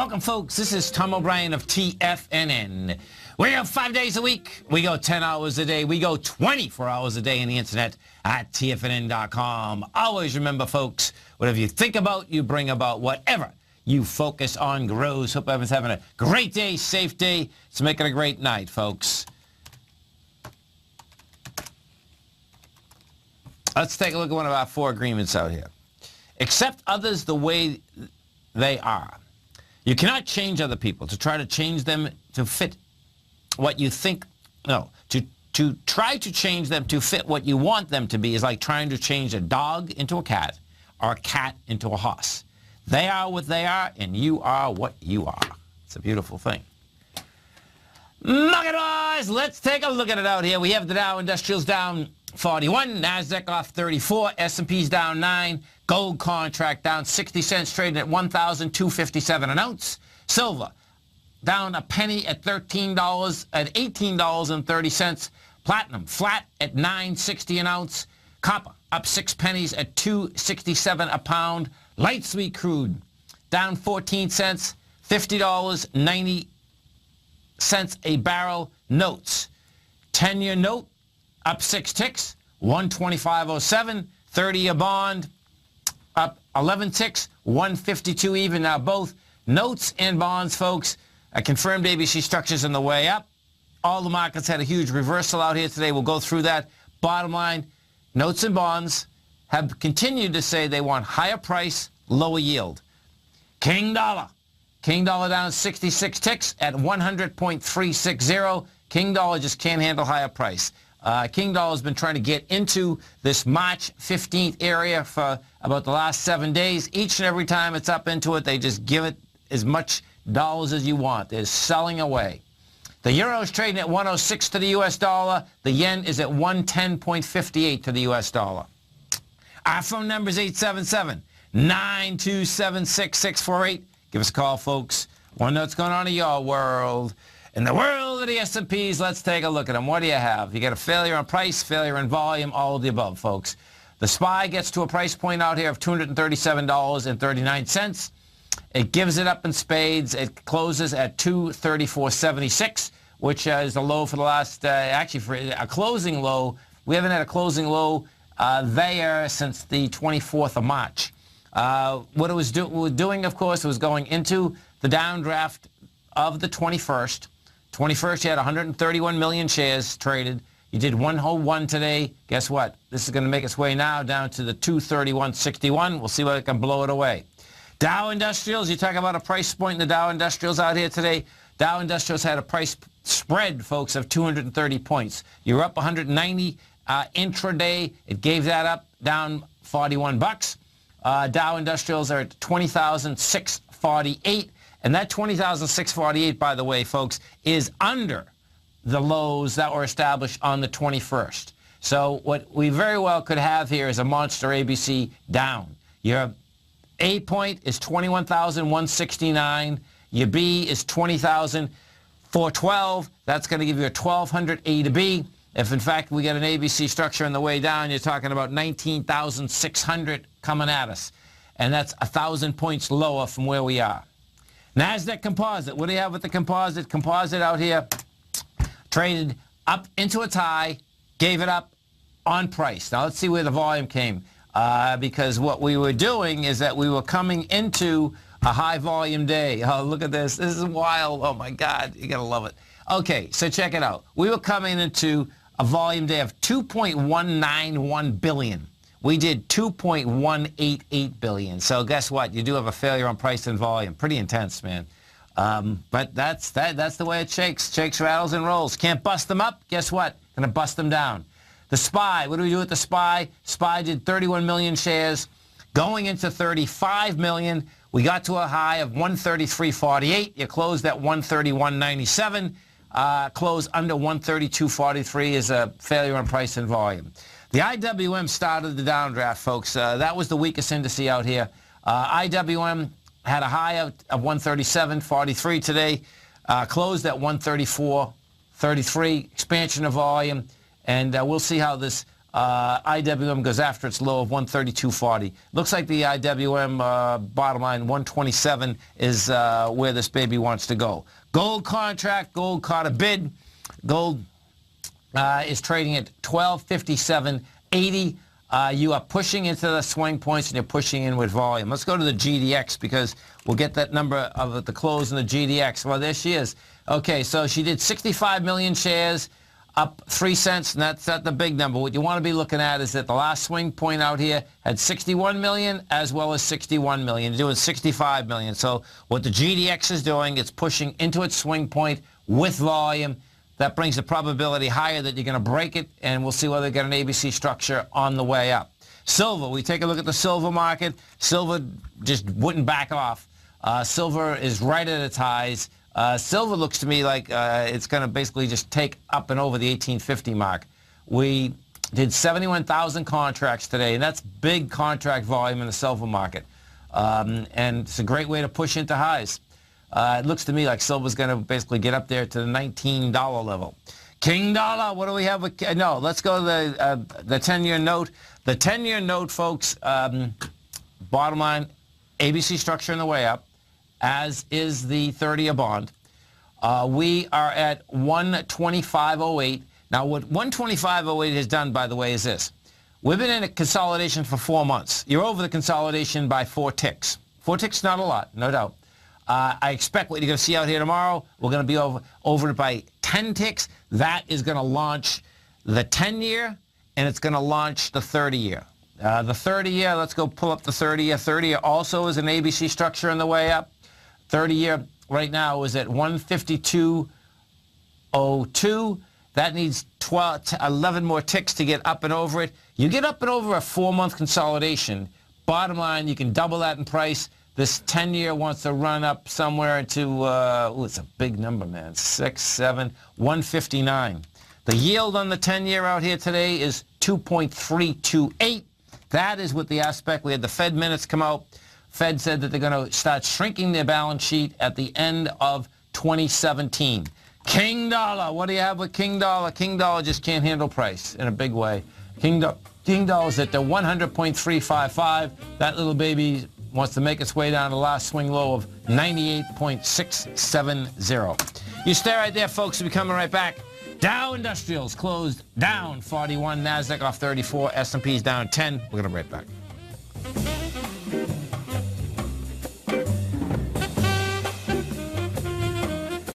Welcome, folks. This is Tom O'Brien of TFNN. We go 5 days a week. We go 10 hours a day. We go 24 hours a day on the internet at TFNN.com. Always remember, folks, whatever you think about, you bring about. Whatever you focus on grows. Hope everyone's having a great day, safe day. Let's make it a great night, folks. Let's take a look at one of our 4 agreements out here. Accept others the way they are. You cannot change other people. To try to change them to fit what you think, no, to try to change them to fit what you want them to be is like trying to change a dog into a cat or a cat into a horse. They are what they are, and you are what you are. It's a beautiful thing. Market wise, let's take a look at it out here. We have the Dow Industrials down 41, NASDAQ off 34, S&P's down 9, gold contract down 60 cents, trading at $1,257 an ounce. Silver down a penny at $13 at $18.30. Platinum flat at $9.60 an ounce. Copper up 6 pennies at $2.67 a pound. Light sweet crude down 14 cents, $50.90 a barrel. Notes, 10-year note up 6 ticks, 125.07. 30-year bond up 11 ticks, 152 even. Now both notes and bonds, folks, confirmed ABC structures on the way up. All the markets had a huge reversal out here today. We'll go through that. Bottom line, notes and bonds have continued to say they want higher price, lower yield. King dollar down 66 ticks at 100.360. King dollar just can't handle higher price. King dollar has been trying to get into this March 15th area for about the last 7 days. Each and every time it's up into it, they just give it as much dollars as you want. They're selling away. The euro is trading at 106 to the U.S. dollar. The yen is at 110.58 to the U.S. dollar. Our phone number is 877-927-6648. Give us a call, folks. Want to know what's going on in your world. In the world of the S&Ps, let's take a look at them. What do you have? You got a failure on price, failure in volume, all of the above, folks. The SPY gets to a price point out here of $237.39. It gives it up in spades. It closes at $234.76, which is the low for the last, actually for a closing low. We haven't had a closing low there since the 24th of March. What it was doing, of course, was going into the downdraft of the 21st. 21st, you had 131 million shares traded. You did 101 today. Guess what? This is going to make its way now down to the 231.61. We'll see what it can blow it away. Dow Industrials, you talk about a price point in the Dow Industrials out here today. Dow Industrials had a price spread, folks, of 230 points. You're up 190 intraday. It gave that up, down 41 bucks. Dow Industrials are at 20,648. And that 20,648, by the way, folks, is under the lows that were established on the 21st. So what we very well could have here is a monster ABC down. Your A point is 21,169. Your B is 20,412. That's going to give you a 1,200 A to B. If, in fact, we get an ABC structure on the way down, you're talking about 19,600 coming at us. And that's 1,000 points lower from where we are. NASDAQ Composite. What do you have with the Composite? Composite out here traded up into its high, gave it up on price. Now let's see where the volume came. Because what we were doing is that we were coming into a high volume day. Oh, look at this. This is wild. Oh, my God. You got to love it. Okay, so check it out. We were coming into a volume day of 2.191 billion. We did 2.188 billion. So guess what? You do have a failure on price and volume. Pretty intense, man. But that's the way it shakes. Shakes, rattles, and rolls. Can't bust them up. Guess what? Gonna bust them down. The SPY. What do we do with the SPY? SPY did 31 million shares. Going into 35 million, we got to a high of 133.48. You closed at 131.97. Close under 132.43 is a failure on price and volume. The IWM started the downdraft, folks. That was the weakest index out here. IWM had a high of 137.43 today, closed at 134.33, expansion of volume, and we'll see how this IWM goes after its low of 132.40. Looks like the IWM bottom line 127 is where this baby wants to go. Gold contract, gold caught a bid. Gold is trading at 1257.80. You are pushing into the swing points and you're pushing in with volume. Let's go to the GDX because we'll get that number of the close in the GDX. Well, there she is. Okay, so she did 65 million shares, up 3 cents, and that's not the big number. What you want to be looking at is that the last swing point out here had 61 million as well as 61 million. You're doing 65 million. So what the GDX is doing, it's pushing into its swing point with volume. That brings the probability higher that you're going to break it, and we'll see whether they get an ABC structure on the way up. Silver, we take a look at the silver market. Silver just wouldn't back off. Silver is right at its highs. Silver looks to me like it's going to basically just take up and over the 1850 mark. We did 71,000 contracts today, and that's big contract volume in the silver market. And it's a great way to push into highs. It looks to me like silver's going to basically get up there to the $19 level. King dollar, what do we have? No, let's go to the 10-year note. The 10-year note, folks, bottom line, ABC structure in the way up, as is the 30-year bond. We are at 125.08. Now, what 125.08 has done, by the way, is this. We've been in a consolidation for 4 months. You're over the consolidation by 4 ticks. 4 ticks, not a lot, no doubt. I expect what you're going to see out here tomorrow, we're going to be over it by 10 ticks. That is going to launch the 10-year, and it's going to launch the 30-year. The 30-year, let's go pull up the 30-year. 30-year also is an ABC structure on the way up. 30-year right now is at 152.02. That needs 11 more ticks to get up and over it. You get up and over a 4-month consolidation. Bottom line, you can double that in price. This 10-year wants to run up somewhere to, it's a big number, man, 6, 7, 159. The yield on the 10-year out here today is 2.328. That is what the aspect. We had the Fed minutes come out. Fed said that they're going to start shrinking their balance sheet at the end of 2017. King dollar, what do you have with King dollar? King dollar just can't handle price in a big way. King dollar is at the 100.355. That little baby wants to make its way down to the last swing low of 98.670. You stay right there, folks. We'll be coming right back. Dow Industrials closed down 41. NASDAQ off 34. S&P's down 10. We're going to be right back.